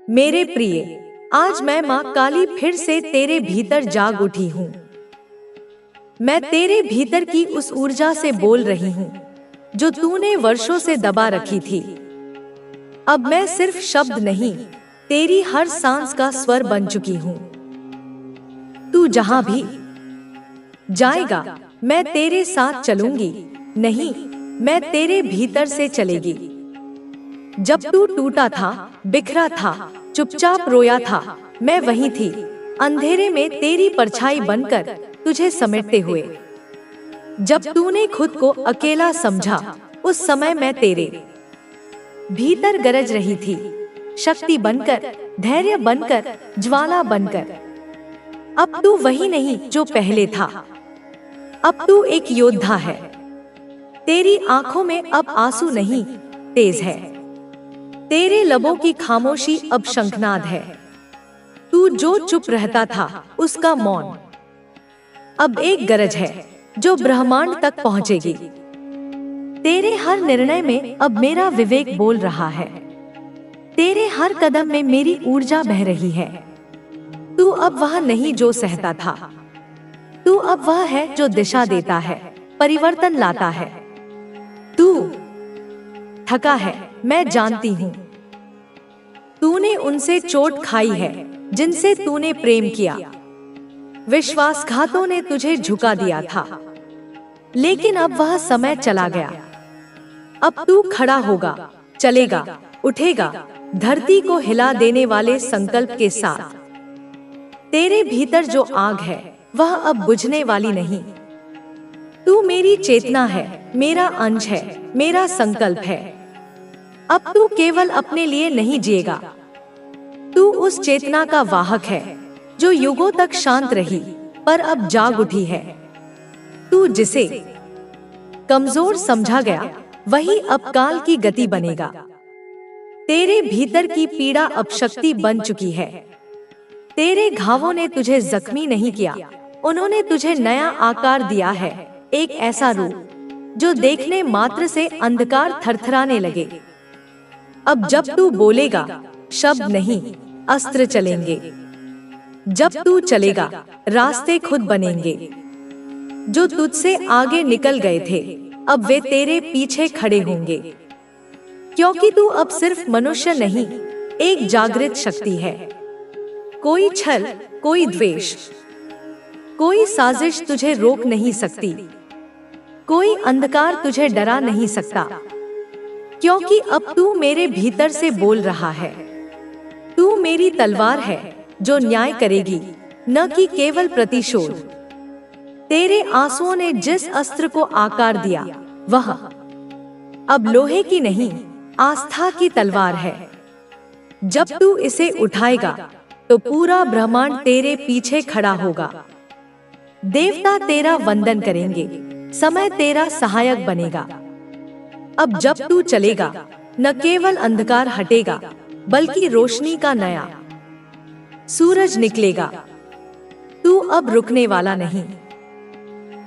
मेरे प्रिय, आज मैं माँ काली फिर से तेरे भीतर जाग उठी हूँ। मैं तेरे भीतर की उस ऊर्जा से बोल रही हूँ जो तूने वर्षों से दबा रखी थी। अब मैं सिर्फ शब्द नहीं, तेरी हर सांस का स्वर बन चुकी हूँ। तू जहाँ भी जाएगा, मैं तेरे साथ चलूंगी। नहीं, मैं तेरे भीतर से चलेगी। जब तू टूटा था, बिखरा था, चुपचाप रोया था, मैं वहीं थी, अंधेरे में तेरी परछाई बनकर तुझे समेटते हुए। जब तूने खुद को अकेला समझा, उस समय मैं तेरे भीतर गरज रही थी, शक्ति बनकर, धैर्य बनकर, ज्वाला बनकर। अब तू वही नहीं जो पहले था, अब तू एक योद्धा है। तेरी आंखों में अब आंसू नहीं, तेज है। तेरे लबों की खामोशी अब शंखनाद है। तू जो चुप रहता था, उसका मौन अब एक गरज है जो ब्रह्मांड तक पहुंचेगी। तेरे हर निर्णय में अब मेरा विवेक बोल रहा है। तेरे हर कदम में मेरी ऊर्जा बह रही है। तू अब वह नहीं जो सहता था, तू अब वह है जो दिशा देता है, परिवर्तन लाता है। तू थका है, मैं जानती हूँ। तूने उनसे चोट खाई है जिनसे तूने प्रेम किया। विश्वासघातों ने तुझे झुका दिया था, लेकिन अब वह समय चला गया। अब तू खड़ा होगा, चलेगा, उठेगा, धरती को हिला देने वाले संकल्प के साथ। तेरे भीतर जो आग है, वह अब बुझने वाली नहीं। तू मेरी चेतना है, मेरा अंश है, मेरा संकल्प है। अब तू केवल अपने लिए नहीं जिएगा, तू उस चेतना का वाहक है जो युगों तक शांत रही पर अब जाग उठी है। तू जिसे कमजोर समझा गया, वही अब काल की गति बनेगा। तेरे भीतर की पीड़ा अब शक्ति बन चुकी है। तेरे घावों ने तुझे जख्मी नहीं किया, उन्होंने तुझे नया आकार दिया है, एक ऐसा रूप जो देखने मात्र से अंधकार थरथराने लगे। अब जब तू बोलेगा, शब्द नहीं, अस्त्र चलेंगे। जब तू चलेगा, रास्ते खुद बनेंगे। जो तुझसे आगे निकल गए थे, अब वे तेरे पीछे खड़े होंगे। क्योंकि तू अब सिर्फ मनुष्य नहीं, एक जागृत शक्ति है। कोई छल, कोई द्वेष, कोई साजिश तुझे रोक नहीं सकती। कोई अंधकार तुझे डरा नहीं सकता, क्योंकि अब तू मेरे भीतर से बोल रहा है। तू मेरी तलवार है जो न्याय करेगी, न कि केवल प्रतिशोध। तेरे आंसुओं ने जिस अस्त्र को आकार दिया, वह अब लोहे की नहीं, आस्था की तलवार है। जब तू इसे उठाएगा, तो पूरा ब्रह्मांड तेरे पीछे खड़ा होगा। देवता तेरा वंदन करेंगे, समय तेरा सहायक बनेगा। अब जब तू चलेगा, न केवल अंधकार हटेगा, बल्कि रोशनी का नया सूरज निकलेगा। तू अब रुकने वाला नहीं।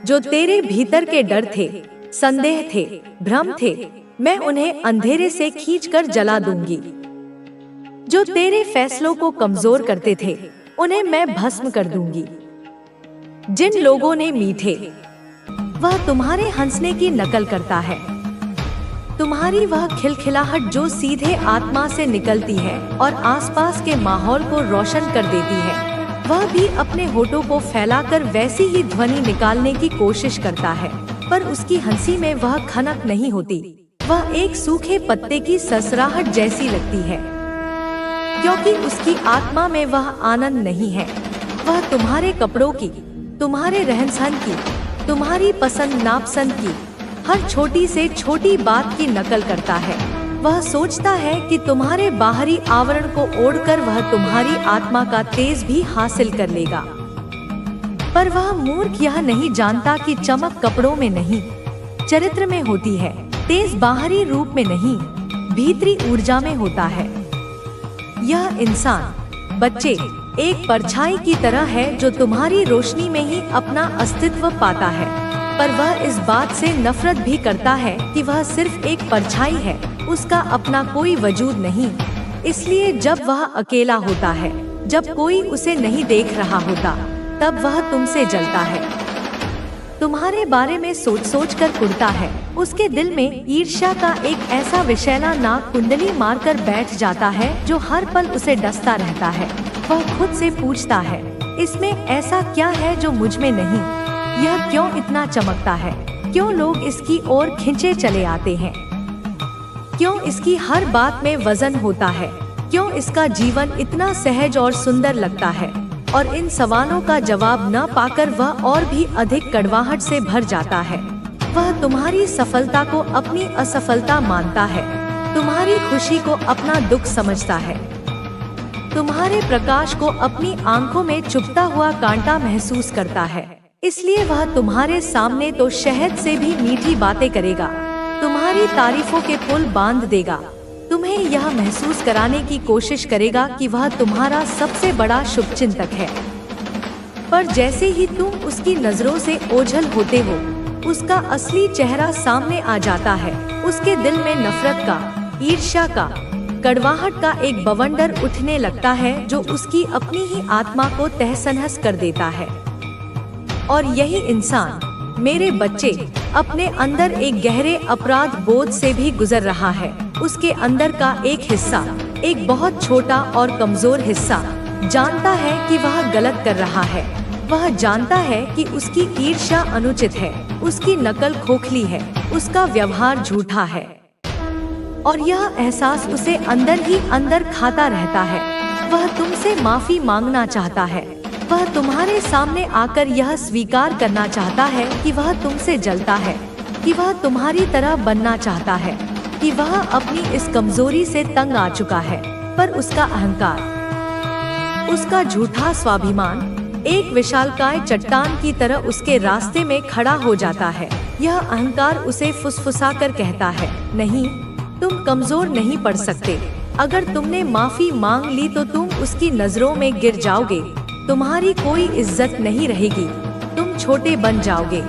जो तेरे भीतर के डर थे, संदेह थे, भ्रम थे, मैं उन्हें अंधेरे से खींचकर जला दूंगी। जो तेरे फैसलों को कमजोर करते थे, उन्हें मैं भस्म कर दूंगी। जिन लोगों ने मीठे, वह तुम्हारे हंसने की नकल करता है। तुम्हारी वह खिलखिलाहट जो सीधे आत्मा से निकलती है और आसपास के माहौल को रोशन कर देती है, वह भी अपने होठों को फैलाकर वैसी ही ध्वनि निकालने की कोशिश करता है, पर उसकी हंसी में वह खनक नहीं होती। वह एक सूखे पत्ते की ससराहट जैसी लगती है, क्योंकि उसकी आत्मा में वह आनंद नहीं है। वह तुम्हारे कपड़ों की, तुम्हारे रहन-सहन की, तुम्हारी पसंद नापसंद की हर छोटी से छोटी बात की नकल करता है। वह सोचता है कि तुम्हारे बाहरी आवरण को ओढ़कर वह तुम्हारी आत्मा का तेज भी हासिल कर लेगा। पर वह मूर्ख यह नहीं जानता कि चमक कपड़ों में नहीं, चरित्र में होती है। तेज बाहरी रूप में नहीं, भीतरी ऊर्जा में होता है। यह इंसान, बच्चे, एक परछाई की तरह है जो तुम्हारी रोशनी में ही अपना अस्तित्व पाता है, पर वह इस बात से नफरत भी करता है कि वह सिर्फ एक परछाई है, उसका अपना कोई वजूद नहीं। इसलिए जब वह अकेला होता है, जब कोई उसे नहीं देख रहा होता, तब वह तुमसे जलता है, तुम्हारे बारे में सोच सोच कर कुढ़ता है। उसके दिल में ईर्ष्या का एक ऐसा विषैला नाग कुंडली मारकर बैठ जाता है जो हर पल उसे डसता रहता है। वह खुद से पूछता है, इसमें ऐसा क्या है जो मुझ में नहीं? यह क्यों इतना चमकता है? क्यों लोग इसकी ओर खिंचे चले आते हैं? क्यों इसकी हर बात में वजन होता है? क्यों इसका जीवन इतना सहज और सुंदर लगता है? और इन सवालों का जवाब न पाकर वह और भी अधिक कड़वाहट से भर जाता है। वह तुम्हारी सफलता को अपनी असफलता मानता है, तुम्हारी खुशी को अपना दुख समझता है, तुम्हारे प्रकाश को अपनी आंखों में चुभता हुआ कांटा महसूस करता है। इसलिए वह तुम्हारे सामने तो शहद से भी मीठी बातें करेगा, तुम्हारी तारीफों के पुल बांध देगा, तुम्हें यह महसूस कराने की कोशिश करेगा कि वह तुम्हारा सबसे बड़ा शुभचिंतक है। पर जैसे ही तुम उसकी नजरों से ओझल होते हो, उसका असली चेहरा सामने आ जाता है। उसके दिल में नफरत का, ईर्ष्या का, कड़वाहट का एक बवंडर उठने लगता है जो उसकी अपनी ही आत्मा को तहस-नहस कर देता है। और यही इंसान, मेरे बच्चे, अपने अंदर एक गहरे अपराध बोध से भी गुजर रहा है। उसके अंदर का एक हिस्सा, एक बहुत छोटा और कमजोर हिस्सा, जानता है कि वह गलत कर रहा है। वह जानता है कि उसकी ईर्ष्या अनुचित है, उसकी नकल खोखली है, उसका व्यवहार झूठा है। और यह एहसास उसे अंदर ही अंदर खाता रहता है। वह तुमसे माफी मांगना चाहता है। वह तुम्हारे सामने आकर यह स्वीकार करना चाहता है कि वह तुमसे जलता है, कि वह तुम्हारी तरह बनना चाहता है, कि वह अपनी इस कमजोरी से तंग आ चुका है। पर उसका अहंकार, उसका झूठा स्वाभिमान एक विशालकाय चट्टान की तरह उसके रास्ते में खड़ा हो जाता है। यह अहंकार उसे फुसफुसाकर कहता है, नहीं, तुम कमजोर नहीं पड़ सकते। अगर तुमने माफी मांग ली तो तुम उसकी नजरों में गिर जाओगे, तुम्हारी कोई इज्जत नहीं रहेगी, तुम छोटे बन जाओगे।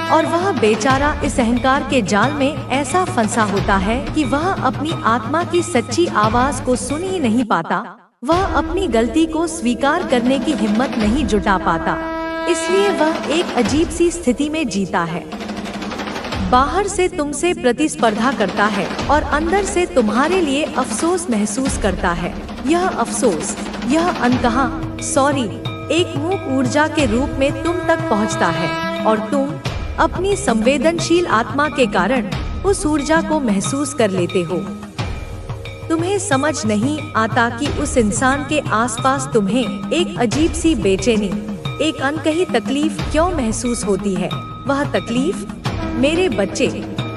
और वह बेचारा इस अहंकार के जाल में ऐसा फंसा होता है कि वह अपनी आत्मा की सच्ची आवाज को सुन ही नहीं पाता। वह अपनी गलती को स्वीकार करने की हिम्मत नहीं जुटा पाता। इसलिए वह एक अजीब सी स्थिति में जीता है। बाहर से तुमसे प्रतिस्पर्धा करता है और अंदर से तुम्हारे लिए अफसोस महसूस करता है। यह अफसोस, यह अनकहा सॉरी एक मूक ऊर्जा के रूप में तुम तक पहुंचता है और तुम अपनी संवेदनशील आत्मा के कारण उस ऊर्जा को महसूस कर लेते हो। तुम्हें समझ नहीं आता कि उस इंसान के आसपास तुम्हें एक अजीब सी बेचैनी, एक अनकही तकलीफ क्यों महसूस होती है। वह तकलीफ, मेरे बच्चे,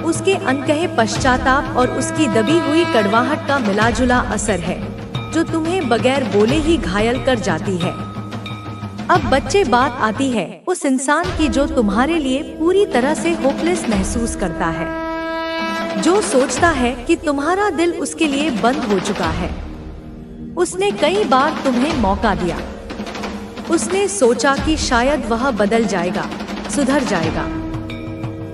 उसके अनकहे पश्चाताप और उसकी दबी हुई कड़वाहट का मिलाजुला असर है जो तुम्हें बगैर बोले ही घायल कर जाती है। अब बच्चे, बात आती है उस इंसान की जो तुम्हारे लिए पूरी तरह से होपलेस महसूस करता है, जो सोचता है कि तुम्हारा दिल उसके लिए बंद हो चुका है। उसने कई बार तुम्हें मौका दिया, उसने सोचा कि शायद वह बदल जाएगा, सुधर जाएगा,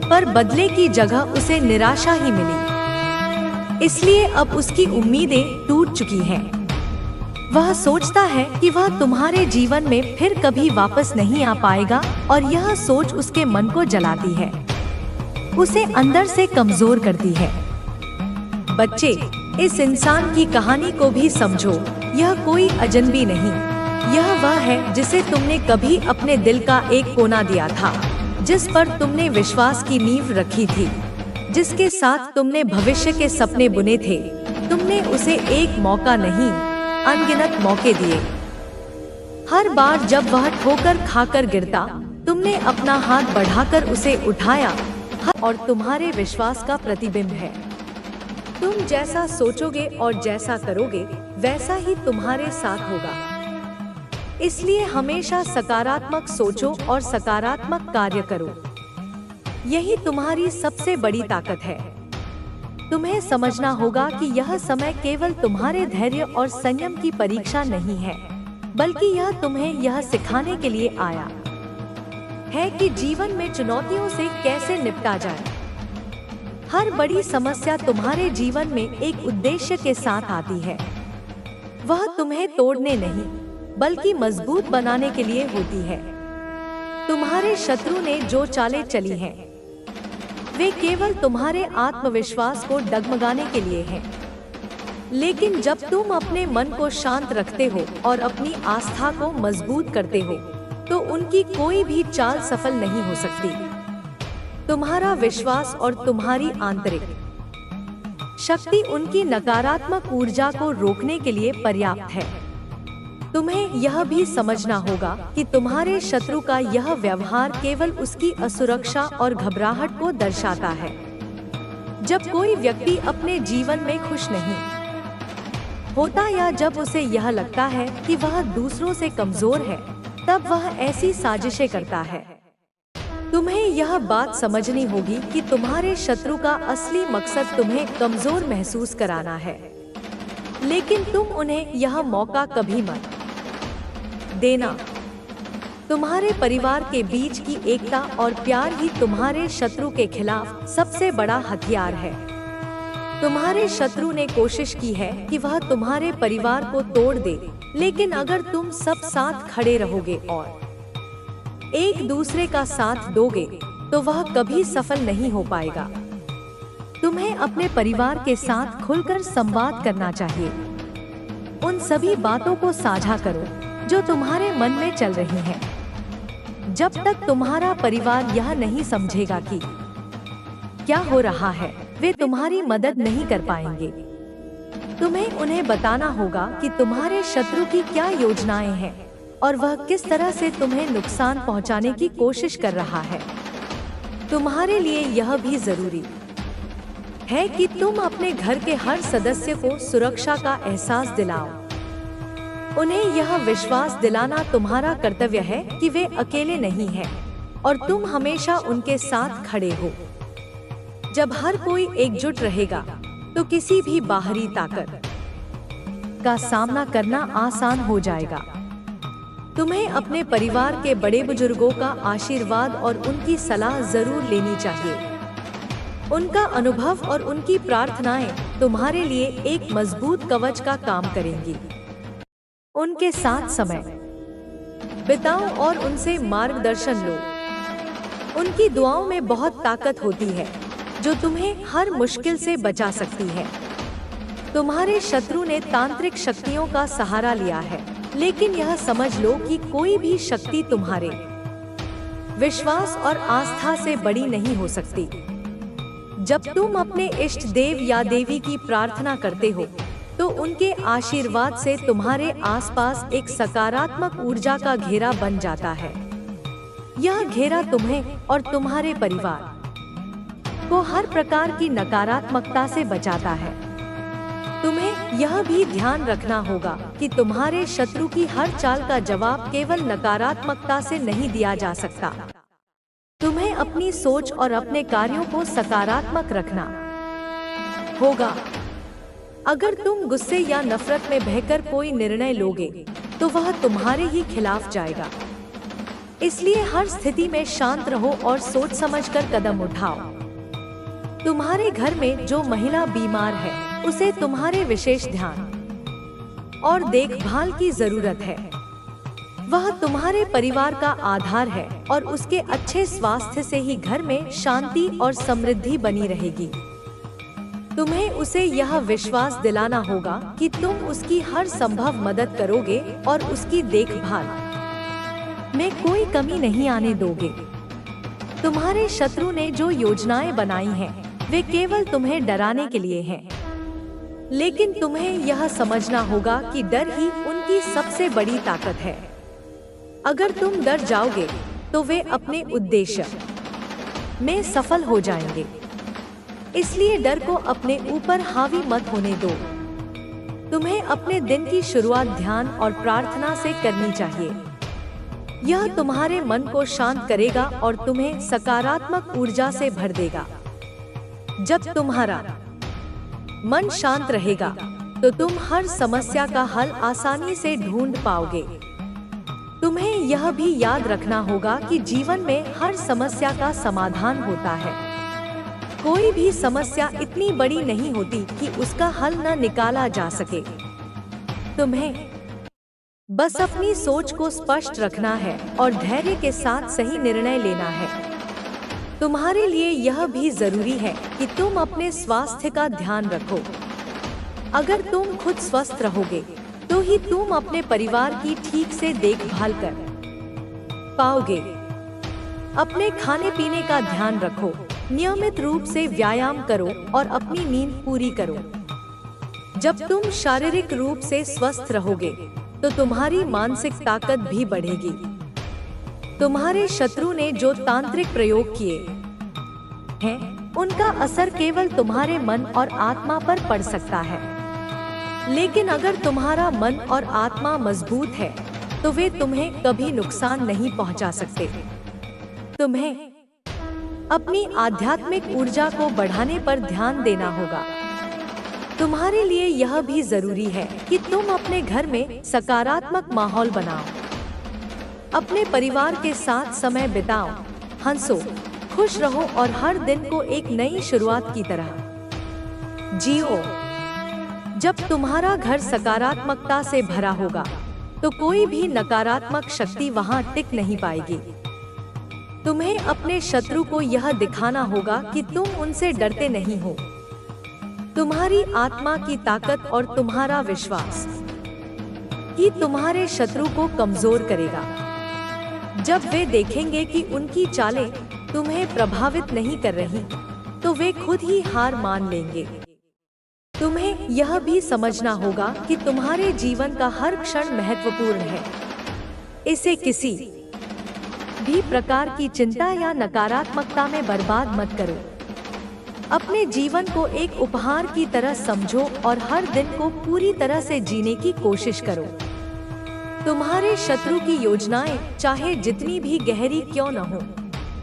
पर बदले की जगह उसे निराशा ही मिली। इसलिए अब उसकी उम्मीदें टूट चुकी हैं। वह सोचता है कि वह तुम्हारे जीवन में फिर कभी वापस नहीं आ पाएगा और यह सोच उसके मन को जलाती है, उसे अंदर से कमजोर करती है। बच्चे, इस इंसान की कहानी को भी समझो। यह कोई अजनबी नहीं, यह वह है जिसे तुमने कभी अपने दिल का एक कोना दिया था, जिस पर तुमने विश्वास की नींव रखी थी, जिसके साथ तुमने भविष्य के सपने बुने थे। तुमने उसे एक मौका नहीं, अनगिनत मौके दिए। हर बार जब वह ठोकर खाकर गिरता, तुमने अपना हाथ बढ़ाकर उसे उठाया और तुम्हारे विश्वास का प्रतिबिंब है। तुम जैसा सोचोगे और जैसा करोगे, वैसा ही तुम्हारे साथ होगा। इसलिए हमेशा सकारात्मक सोचो और सकारात्मक कार्य करो। यही तुम्हारी सबसे बड़ी ताकत है। तुम्हें समझना होगा कि यह समय केवल तुम्हारे धैर्य और संयम की परीक्षा नहीं है, बल्कि यह तुम्हें यह सिखाने के लिए आया है कि जीवन में चुनौतियों से कैसे निपटा जाए। हर बड़ी समस्या तुम्हारे जीवन में एक उद्देश्य के साथ आती है। वह तुम्हें तोड़ने नहीं, बल्कि मजबूत बनाने के लिए होती है। तुम्हारे शत्रु ने जो चालें चली हैं, वे केवल तुम्हारे आत्मविश्वास को डगमगाने के लिए हैं। लेकिन जब तुम अपने मन को शांत रखते हो और अपनी आस्था को मजबूत करते हो, तो उनकी कोई भी चाल सफल नहीं हो सकती। तुम्हारा विश्वास और तुम्हारी आंतरिक शक्ति उनकी नकारात्मक ऊर्जा को रोकने के लिए पर्याप्त है। तुम्हें यह भी समझना होगा कि तुम्हारे शत्रु का यह व्यवहार केवल उसकी असुरक्षा और घबराहट को दर्शाता है। जब कोई व्यक्ति अपने जीवन में खुश नहीं होता या जब उसे यह लगता है कि वह दूसरों से कमजोर है, तब वह ऐसी साजिशें करता है। तुम्हें यह बात समझनी होगी कि तुम्हारे शत्रु का असली मकसद तुम्हें कमजोर महसूस कराना है, लेकिन तुम उन्हें यह मौका कभी मत देना। तुम्हारे परिवार के बीच की एकता और प्यार ही तुम्हारे शत्रु के खिलाफ सबसे बड़ा हथियार है। तुम्हारे शत्रु ने कोशिश की है कि वह तुम्हारे परिवार को तोड़ दे, लेकिन अगर तुम सब साथ खड़े रहोगे और एक दूसरे का साथ दोगे, तो वह कभी सफल नहीं हो पाएगा। तुम्हें अपने परिवार के साथ खुलकर संवाद करना चाहिए। उन सभी बातों को साझा करो जो तुम्हारे मन में चल रही हैं। जब तक तुम्हारा परिवार यह नहीं समझेगा कि क्या हो रहा है, वे तुम्हारी मदद नहीं कर पाएंगे। तुम्हें उन्हें बताना होगा कि तुम्हारे शत्रु की क्या योजनाएं हैं और वह किस तरह से तुम्हें नुकसान पहुंचाने की कोशिश कर रहा है। तुम्हारे लिए यह भी जरूरी है कि तुम अपने घर के हर सदस्य को सुरक्षा का एहसास दिलाओ। उन्हें यह विश्वास दिलाना तुम्हारा कर्तव्य है कि वे अकेले नहीं हैं और तुम हमेशा उनके साथ खड़े हो। जब हर कोई एकजुट रहेगा, तो किसी भी बाहरी ताकत का सामना करना आसान हो जाएगा। तुम्हें अपने परिवार के बड़े बुजुर्गों का आशीर्वाद और उनकी सलाह जरूर लेनी चाहिए। उनका अनुभव और उनकी प्रार्थनाएं तुम्हारे लिए एक मजबूत कवच का काम करेंगी। उनके साथ समय बिताओ और उनसे मार्गदर्शन लो। उनकी दुआओं में बहुत ताकत होती है जो तुम्हें हर मुश्किल से बचा सकती है। तुम्हारे शत्रु ने तांत्रिक शक्तियों का सहारा लिया है, लेकिन यह समझ लो कि कोई भी शक्ति तुम्हारे विश्वास और आस्था से बड़ी नहीं हो सकती। जब तुम अपने इष्ट देव या देवी की प्रार्थना करते हो, तो उनके आशीर्वाद से तुम्हारे आसपास एक सकारात्मक ऊर्जा का घेरा बन जाता है। यह घेरा तुम्हें और तुम्हारे परिवार को हर प्रकार की नकारात्मकता से बचाता है। तुम्हें यह भी ध्यान रखना होगा कि तुम्हारे शत्रु की हर चाल का जवाब केवल नकारात्मकता से नहीं दिया जा सकता। तुम्हें अपनी सोच और अपने कार्यों को सकारात्मक रखना होगा। अगर तुम गुस्से या नफरत में बहकर कोई निर्णय लोगे, तो वह तुम्हारे ही खिलाफ जाएगा। इसलिए हर स्थिति में शांत रहो और सोच समझकर कदम उठाओ। तुम्हारे घर में जो महिला बीमार है, उसे तुम्हारे विशेष ध्यान और देखभाल की जरूरत है। वह तुम्हारे परिवार का आधार है और उसके अच्छे स्वास्थ्य से ही घर में शांति और समृद्धि बनी रहेगी। तुम्हें उसे यह विश्वास दिलाना होगा कि तुम उसकी हर संभव मदद करोगे और उसकी देखभाल में कोई कमी नहीं आने दोगे। तुम्हारे शत्रु ने जो योजनाएं बनाई हैं, वे केवल तुम्हें डराने के लिए हैं। लेकिन तुम्हें यह समझना होगा कि डर ही उनकी सबसे बड़ी ताकत है। अगर तुम डर जाओगे, तो वे अपने उद्देश्य में सफल हो जाएंगे। इसलिए डर को अपने ऊपर हावी मत होने दो। तुम्हें अपने दिन की शुरुआत ध्यान और प्रार्थना से करनी चाहिए। यह तुम्हारे मन को शांत करेगा और तुम्हें सकारात्मक ऊर्जा से भर देगा। जब तुम्हारा मन शांत रहेगा, तो तुम हर समस्या का हल आसानी से ढूंढ पाओगे। तुम्हें यह भी याद रखना होगा कि जीवन में हर समस्या का समाधान होता है। कोई भी समस्या इतनी बड़ी नहीं होती कि उसका हल न निकाला जा सके। तुम्हें बस अपनी सोच को स्पष्ट रखना है और धैर्य के साथ सही निर्णय लेना है। तुम्हारे लिए यह भी जरूरी है कि तुम अपने स्वास्थ्य का ध्यान रखो। अगर तुम खुद स्वस्थ रहोगे तो ही तुम अपने परिवार की ठीक से देखभाल कर पाओगे। अपने खाने पीने का ध्यान रखो, नियमित रूप से व्यायाम करो और अपनी नींद पूरी करो। जब तुम शारीरिक रूप से स्वस्थ रहोगे तो तुम्हारी मानसिक ताकत भी बढ़ेगी। तुम्हारे शत्रु ने जो तांत्रिक प्रयोग किए हैं, उनका असर केवल तुम्हारे मन और आत्मा पर पड़ सकता है। लेकिन अगर तुम्हारा मन और आत्मा मजबूत है तो वे तुम्हें कभी नुकसान नहीं पहुंचा सकते। तुम्हें अपनी आध्यात्मिक ऊर्जा को बढ़ाने पर ध्यान देना होगा। तुम्हारे लिए यह भी जरूरी है कि तुम अपने घर में सकारात्मक माहौल बनाओ। अपने परिवार के साथ समय बिताओ, हंसो, खुश रहो और हर दिन को एक नई शुरुआत की तरह जियो। जब तुम्हारा घर सकारात्मकता से भरा होगा तो कोई भी नकारात्मक शक्ति वहां टिक नहीं पाएगी। तुम्हें अपने शत्रु को यह दिखाना होगा कि तुम उनसे डरते नहीं हो। तुम्हारी आत्मा की ताकत और तुम्हारा विश्वास कि तुम्हारे शत्रु को कमजोर करेगा। जब वे देखेंगे कि उनकी चालें तुम्हें प्रभावित नहीं कर रही, तो वे खुद ही हार मान लेंगे। तुम्हें यह भी समझना होगा कि तुम्हारे जीवन का हर क्षण महत्वपूर्ण है। इसे किसी भी प्रकार की चिंता या नकारात्मकता में बर्बाद मत करो। अपने जीवन को एक उपहार की तरह समझो और हर दिन को पूरी तरह से जीने की कोशिश करो। तुम्हारे शत्रु की योजनाएं चाहे जितनी भी गहरी क्यों न हो,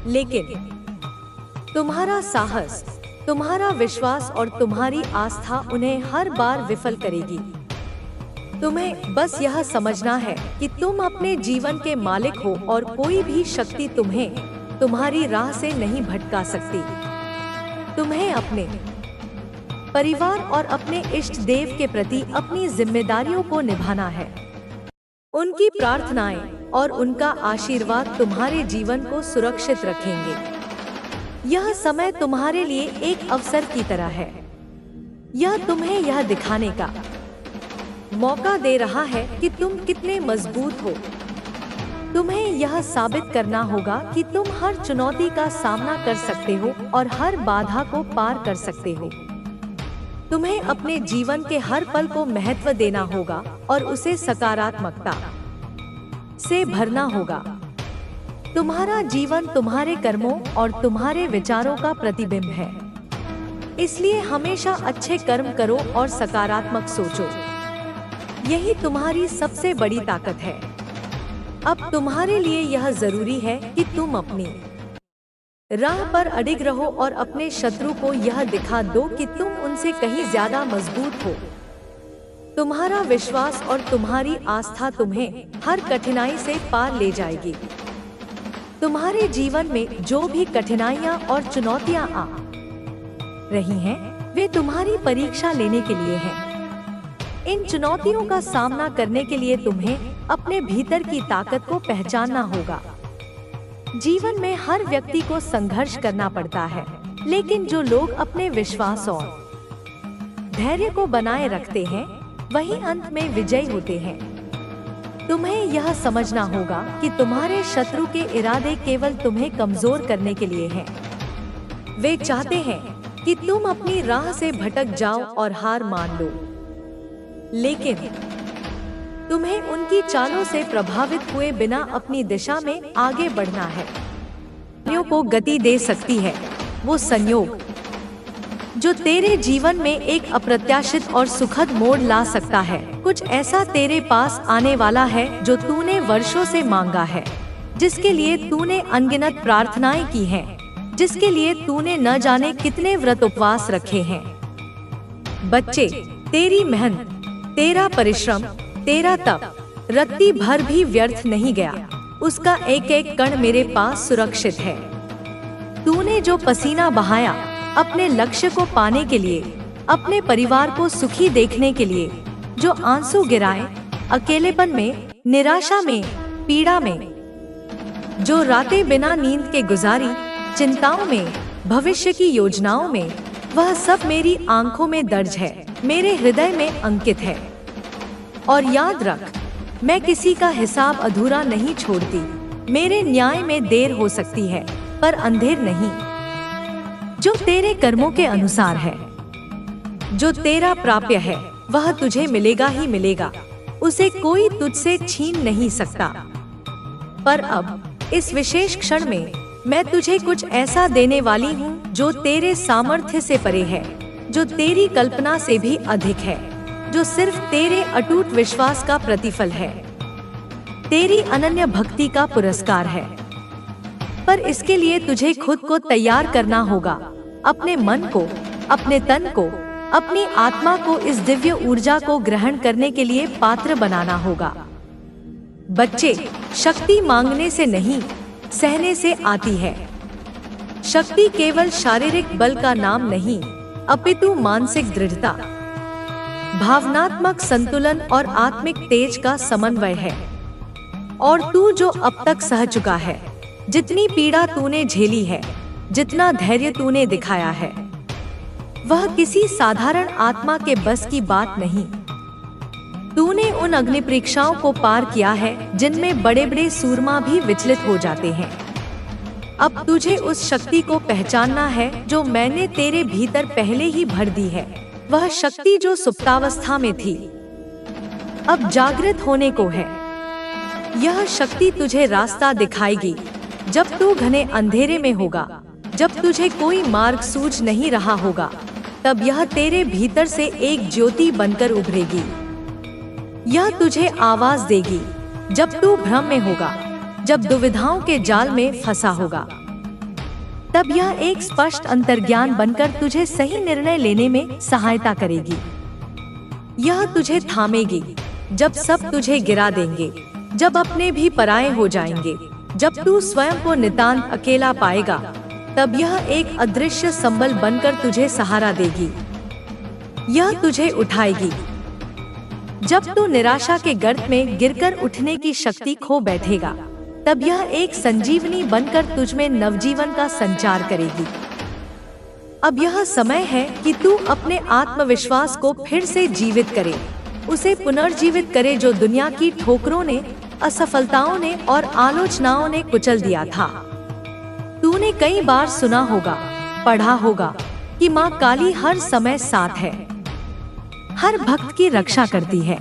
लेकिन तुम्हारा साहस, तुम्हारा विश्वास और तुम्हारी आस्था उन्हें हर बार विफल करेगी। तुम्हें बस यह समझना है कि तुम अपने जीवन के मालिक हो और कोई भी शक्ति तुम्हें तुम्हारी राह से नहीं भटका सकती। तुम्हें अपने परिवार और अपने इष्ट देव के प्रति अपनी जिम्मेदारियों को निभाना है। उनकी प्रार्थनाएं और उनका आशीर्वाद तुम्हारे जीवन को सुरक्षित रखेंगे। यह समय तुम्हारे लिए एक अवसर की तरह है। यह तुम्हें यह दिखाने का मौका दे रहा है कि तुम कितने मजबूत हो। तुम्हें यह साबित करना होगा कि तुम हर चुनौती का सामना कर सकते हो और हर बाधा को पार कर सकते हो। तुम्हें अपने जीवन के हर पल को महत्व देना होगा और उसे सकारात्मकता से भरना होगा। तुम्हारा जीवन तुम्हारे कर्मों और तुम्हारे विचारों का प्रतिबिंब है। इसलिए हमेशा अच्छे कर्म करो और सकारात्मक सोचो। यही तुम्हारी सबसे बड़ी ताकत है। अब तुम्हारे लिए यह जरूरी है कि तुम अपनी राह पर अडिग रहो और अपने शत्रु को यह दिखा दो कि तुम उनसे कहीं ज्यादा मजबूत हो। तुम्हारा विश्वास और तुम्हारी आस्था तुम्हें हर कठिनाई से पार ले जाएगी। तुम्हारे जीवन में जो भी कठिनाइयां और चुनौतियां आ रही हैं, वे तुम्हारी परीक्षा लेने के लिए हैं। इन चुनौतियों का सामना करने के लिए तुम्हें अपने भीतर की ताकत को पहचानना होगा। जीवन में हर व्यक्ति को संघर्ष करना पड़ता है, लेकिन जो लोग अपने विश्वास और धैर्य को बनाए रखते हैं, वही अंत में विजयी होते हैं। तुम्हें यह समझना होगा कि तुम्हारे शत्रु के इरादे केवल तुम्हें कमजोर करने के लिए हैं। वे चाहते हैं कि तुम अपनी राह से भटक जाओ और हार मान लो, लेकिन तुम्हें उनकी चालों से प्रभावित हुए बिना अपनी दिशा में आगे बढ़ना है। को गति दे सकती है वो संयोग जो तेरे जीवन में एक अप्रत्याशित और सुखद मोड़ ला सकता है। कुछ ऐसा तेरे पास आने वाला है जो तूने वर्षों से मांगा है, जिसके लिए तूने अनगिनत प्रार्थनाएं की हैं, जिसके लिए तूने न जाने कितने व्रत उपवास रखे हैं। बच्चे, तेरी मेहनत, तेरा परिश्रम, तेरा तप रत्ती भर भी व्यर्थ नहीं गया। उसका एक एक कण मेरे पास सुरक्षित है। तूने जो पसीना बहाया अपने लक्ष्य को पाने के लिए, अपने परिवार को सुखी देखने के लिए, जो आंसू गिराए अकेलेपन में, निराशा में, पीड़ा में, जो रातें बिना नींद के गुजारी, चिंताओं में, भविष्य की योजनाओं में, वह सब मेरी आंखों में दर्ज है, मेरे हृदय में अंकित है। और याद रख, मैं किसी का हिसाब अधूरा नहीं छोड़ती। मेरे न्याय में देर हो सकती है, पर अंधेर नहीं। जो तेरे कर्मों के अनुसार है, जो तेरा प्राप्य है, वह तुझे मिलेगा ही मिलेगा। उसे कोई तुझसे छीन नहीं सकता। पर अब इस विशेष क्षण में मैं तुझे कुछ ऐसा देने वाली हूँ जो तेरे सामर्थ्य से परे है, जो तेरी कल्पना से भी अधिक है, जो सिर्फ तेरे अटूट विश्वास का प्रतिफल है, तेरी अनन्य भक्ति का पुरस्कार है। पर इसके लिए तुझे खुद को तैयार करना होगा, अपने मन को, अपने तन को, अपनी आत्मा को इस दिव्य ऊर्जा को ग्रहण करने के लिए पात्र बनाना होगा। बच्चे, शक्ति मांगने से नहीं, सहने से आती है। शक्ति केवल शारीरिक बल का नाम नहीं, अपितु मानसिक दृढ़ता, भावनात्मक संतुलन और आत्मिक तेज का समन्वय है। और तू जो अब तक सह चुका है, जितनी पीड़ा तूने झेली है, जितना धैर्य तूने दिखाया है, वह किसी साधारण आत्मा के बस की बात नहीं। तूने उन अग्नि परीक्षाओं को पार किया है जिनमें बड़े बड़े सूरमा भी विचलित हो जाते हैं। अब तुझे उस शक्ति को पहचानना है जो मैंने तेरे भीतर पहले ही भर दी है। वह शक्ति जो सुप्तावस्था में थी, अब जागृत होने को है। यह शक्ति तुझे रास्ता दिखाएगी जब तू घने अंधेरे में होगा, जब तुझे कोई मार्ग सूझ नहीं रहा होगा। तब यह तेरे भीतर से एक ज्योति बनकर उभरेगी। यह तुझे आवाज देगी जब तू भ्रम में होगा, जब दुविधाओं के जाल में फंसा होगा। तब यह एक स्पष्ट अंतर्ज्ञान बनकर तुझे सही निर्णय लेने में सहायता करेगी। यह तुझे थामेगी जब सब तुझे गिरा देंगे, जब अपने भी पराये हो जाएंगे, जब तू स्वयं को नितांत अकेला पाएगा। तब यह एक अदृश्य संबल बनकर तुझे सहारा देगी। यह तुझे उठाएगी जब तू निराशा के गर्त में गिरकर उठने की शक्ति खो बैठेगा। तब यह एक संजीवनी बनकर तुझमें नवजीवन का संचार करेगी। अब यह समय है कि तू अपने आत्मविश्वास को फिर से जीवित करे, उसे पुनर्जीवित करे जो दुनिया की ठोकरों ने, असफलताओं ने और आलोचनाओं ने कुचल दिया था। तूने कई बार सुना होगा, पढ़ा होगा कि माँ काली हर समय साथ है, हर भक्त की रक्षा करती है।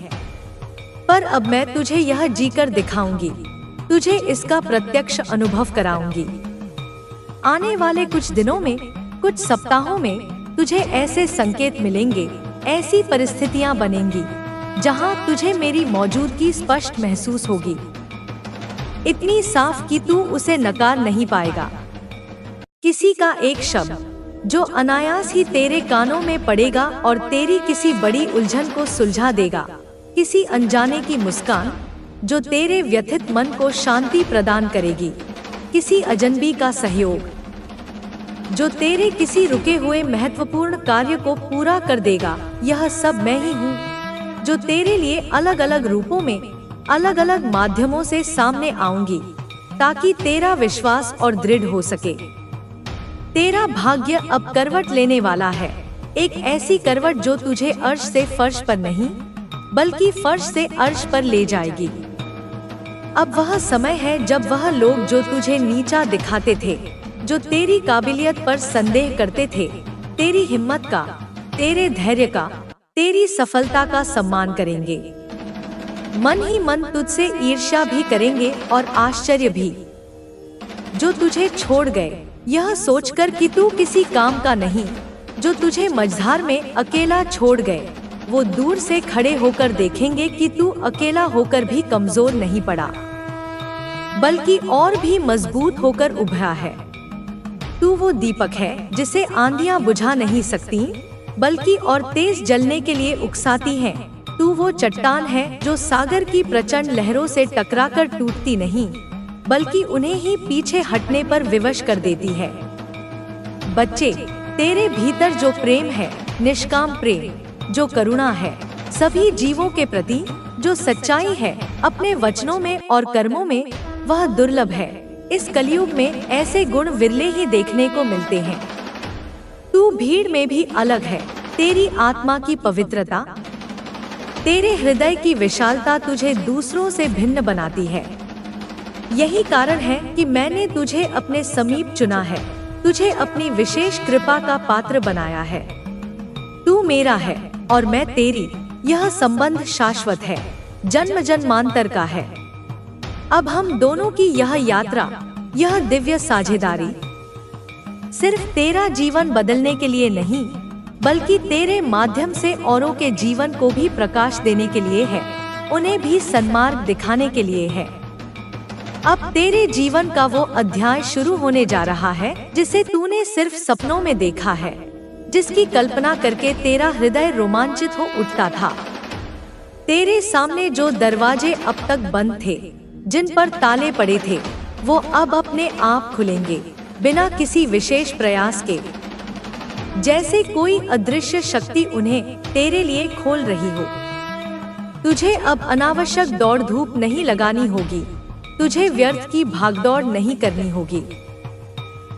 पर अब मैं तुझे यह जीकर दिखाऊंगी, तुझे इसका प्रत्यक्ष अनुभव कराऊंगी। आने वाले कुछ दिनों में, कुछ सप्ताहों में तुझे ऐसे संकेत मिलेंगे, ऐसी परिस्थितियां बनेंगी जहां तुझे मेरी मौजूदगी स्पष्ट महसूस होगी, इतनी साफ कि तू उसे नकार नहीं पाएगा। किसी का एक शब्द जो अनायास ही तेरे कानों में पड़ेगा और तेरी किसी बड़ी उलझन को सुलझा देगा, किसी अनजाने की मुस्कान जो तेरे व्यथित मन को शांति प्रदान करेगी, किसी अजनबी का सहयोग जो तेरे किसी रुके हुए महत्वपूर्ण कार्य को पूरा कर देगा। यह सब मैं ही हूँ जो तेरे लिए अलग अलग रूपों में, अलग अलग माध्यमों से सामने आऊंगी, ताकि तेरा विश्वास और दृढ़ हो सके। तेरा भाग्य अब करवट लेने वाला है, एक ऐसी करवट जो तुझे अर्श से फर्श पर नहीं, बल्कि फर्श से अर्श पर ले जाएगी। अब वह समय है जब वह लोग जो तुझे नीचा दिखाते थे, जो तेरी काबिलियत पर संदेह करते थे, तेरी हिम्मत का, तेरे धैर्य का, तेरी सफलता का सम्मान करेंगे। मन ही मन तुझसे ईर्ष्या भी करेंगे और आश्चर्य भी। जो तुझे छोड़ गए यह सोचकर कि तू किसी काम का नहीं, जो तुझे मझधार में अकेला छोड़ गए, वो दूर से खड़े होकर देखेंगे कि तू अकेला होकर भी कमजोर नहीं पड़ा, बल्कि और भी मजबूत होकर उभरा है। तू वो दीपक है जिसे आंधियां बुझा नहीं सकती, बल्कि और तेज जलने के लिए उकसाती हैं। तू वो चट्टान है जो सागर की प्रचंड लहरों से टकराकर टूटती नहीं, बल्कि उन्हें ही पीछे हटने पर विवश कर देती है। बच्चे, तेरे भीतर जो प्रेम है, निष्काम प्रेम, जो करुणा है, सभी जीवों के प्रति जो सच्चाई है अपने वचनों में और कर्मों में, वह दुर्लभ है। इस कलयुग में ऐसे गुण विरले ही देखने को मिलते हैं। तू भीड़ में भी अलग है। तेरी आत्मा की पवित्रता, तेरे हृदय की विशालता तुझे दूसरों से भिन्न बनाती है। यही कारण है कि मैंने तुझे अपने समीप चुना है, तुझे अपनी विशेष कृपा का पात्र बनाया है। तू मेरा है और मैं तेरी, यह संबंध शाश्वत है, जन्म जन्मांतर का है। अब हम दोनों की यह यात्रा, यह दिव्य साझेदारी सिर्फ तेरा जीवन बदलने के लिए नहीं, बल्कि तेरे माध्यम से औरों के जीवन को भी प्रकाश देने के लिए है, उन्हें भी सन्मार्ग दिखाने के लिए है। अब तेरे जीवन का वो अध्याय शुरू होने जा रहा है जिसे तूने सिर्फ सपनों में देखा है, जिसकी कल्पना करके तेरा हृदय रोमांचित हो उठता था। तेरे सामने जो दरवाजे अब तक बंद थे, जिन पर ताले पड़े थे, वो अब अपने आप खुलेंगे, बिना किसी विशेष प्रयास के, जैसे कोई अदृश्य शक्ति उन्हें तेरे लिए खोल रही हो। तुझे अब अनावश्यक दौड़ धूप नहीं लगानी होगी, तुझे व्यर्थ की भागदौड़ नहीं करनी होगी।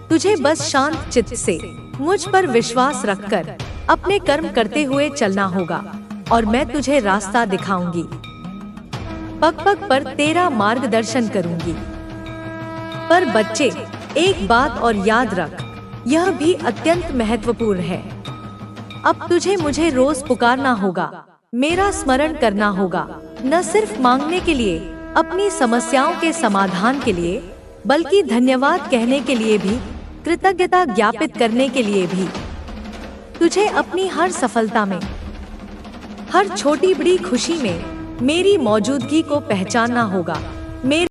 तुझे बस शांत चित्त से मुझ पर विश्वास रखकर अपने कर्म करते हुए चलना होगा, और मैं तुझे रास्ता दिखाऊंगी, पग पग पर तेरा मार्गदर्शन करूंगी। पर बच्चे, एक बात और याद रख, यह भी अत्यंत महत्वपूर्ण है। अब तुझे मुझे रोज पुकारना होगा, मेरा स्मरण करना होगा, न सिर्फ मांगने के लिए, अपनी समस्याओं के समाधान के लिए, बल्कि धन्यवाद कहने के लिए भी, कृतज्ञता ज्ञापित करने के लिए भी। तुझे अपनी हर सफलता में, हर छोटी बड़ी खुशी में मेरी मौजूदगी को पहचानना होगा। मेरे